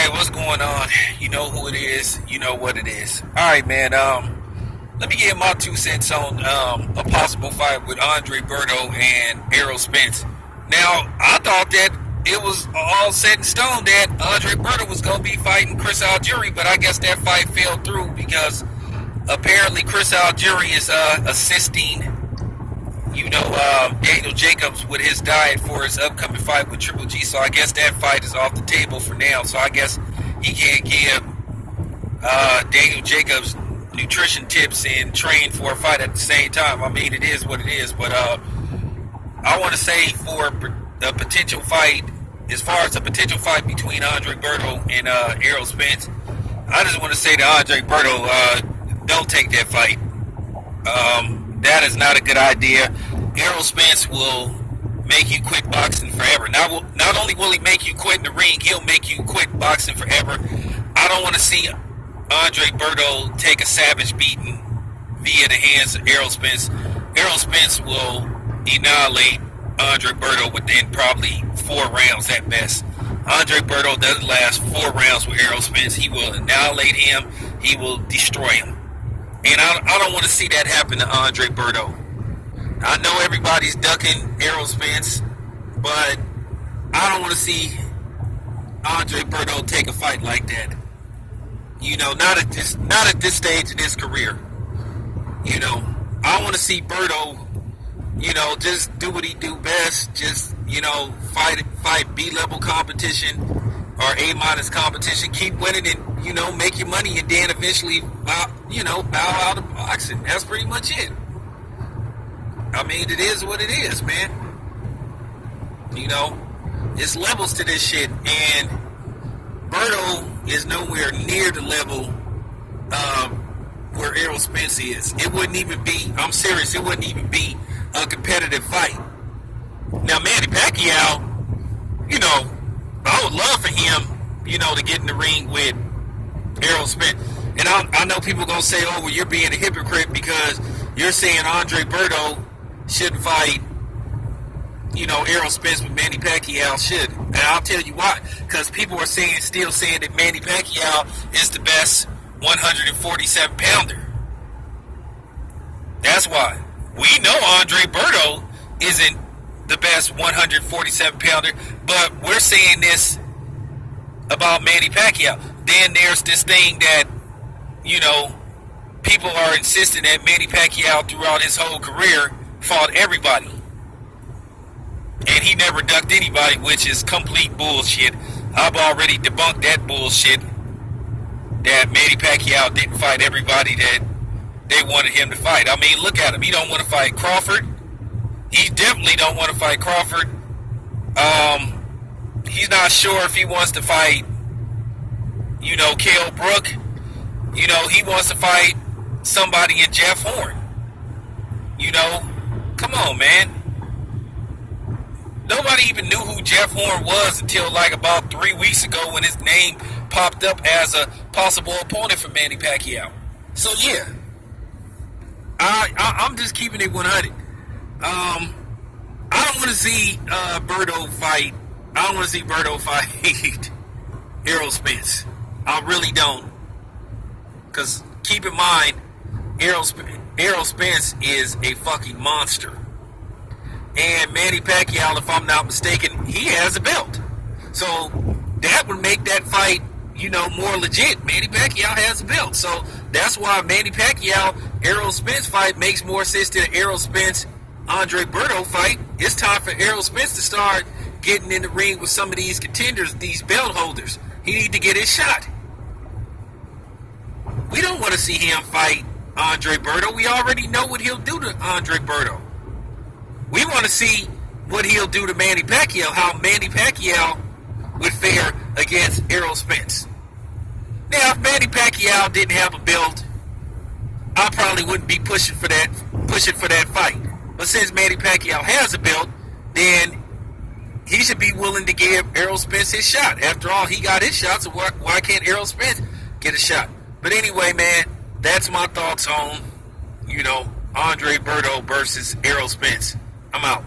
Hey, what's going on? You know who it is. You know what it is. All right, man. Let me get my 2 cents on a possible fight with Andre Berto and Errol Spence. Now, I thought that it was all set in stone that Andre Berto was going to be fighting Chris Algieri, but I guess that fight fell through because apparently Chris Algieri is assisting, Daniel Jacobs with his diet for his upcoming fight with Triple G. So I guess that fight is off the table for now. So I guess he can't give Daniel Jacobs nutrition tips and train for a fight at the same time. I mean, it is what it is. But I want to say for the potential fight, as far as a potential fight between Andre Berto and Errol Spence, I just want to say to Andre Berto, don't take that fight. That is not a good idea. Errol Spence will make you quit boxing forever. Not only will he make you quit in the ring, he'll make you quit boxing forever. I don't want to see Andre Berto take a savage beating via the hands of Errol Spence. Errol Spence will annihilate Andre Berto within probably 4 rounds at best. Andre Berto doesn't last 4 rounds with Errol Spence. He will annihilate him. He will destroy him. And I don't want to see that happen to Andre Berto. I know everybody's ducking Errol Spence, but I don't want to see Andre Berto take a fight like that. Not at this stage in his career. I want to see Berto, just do what he do best. Just, fight B-level competition or A- competition. Keep winning and, make your money and then eventually, bow out of boxing. That's pretty much it. I mean, it is what it is, man. It's levels to this shit, and Berto is nowhere near the level where Errol Spence is. It wouldn't even be, I'm serious, it wouldn't even be a competitive fight. Now, Manny Pacquiao, I would love for him, to get in the ring with Errol Spence. And I know people going to say, oh, well, you're being a hypocrite because you're saying Andre Berto shouldn't fight, Errol Spence, but Manny Pacquiao should. And I'll tell you why. Because people are still saying that Manny Pacquiao is the best 147-pounder. That's why. We know Andre Berto isn't the best 147-pounder, but we're saying this about Manny Pacquiao. Then there's this thing that, people are insisting that Manny Pacquiao throughout his whole career fought everybody. And he never ducked anybody, which is complete bullshit. I've already debunked that bullshit that Manny Pacquiao didn't fight everybody that they wanted him to fight. I mean, look at him. He don't want to fight Crawford. He definitely don't want to fight Crawford. He's not sure if he wants to fight, Kell Brook. He wants to fight somebody in Jeff Horn. Come on, man. Nobody even knew who Jeff Horn was until like about 3 weeks ago when his name popped up as a possible opponent for Manny Pacquiao. So yeah, I'm just keeping it 100. I don't want to see Berto fight. I don't want to see Berto fight Errol Spence. I really don't. Because keep in mind, Errol Spence is a fucking monster. And Manny Pacquiao, if I'm not mistaken, he has a belt. So that would make that fight, more legit. Manny Pacquiao has a belt. So that's why Manny Pacquiao, Errol Spence fight makes more sense than an Errol Spence, Andre Berto fight. It's time for Errol Spence to start getting in the ring with some of these contenders, these belt holders. He need to get his shot. We don't want to see him fight Andre Berto. We already know what he'll do to Andre Berto. We want to see what he'll do to Manny Pacquiao, how Manny Pacquiao would fare against Errol Spence. Now, if Manny Pacquiao didn't have a belt, I probably wouldn't be pushing for that fight. But since Manny Pacquiao has a belt, then he should be willing to give Errol Spence his shot. After all, he got his shot, so why can't Errol Spence get a shot? But anyway, man, that's my thoughts on, Andre Berto versus Errol Spence. I'm out.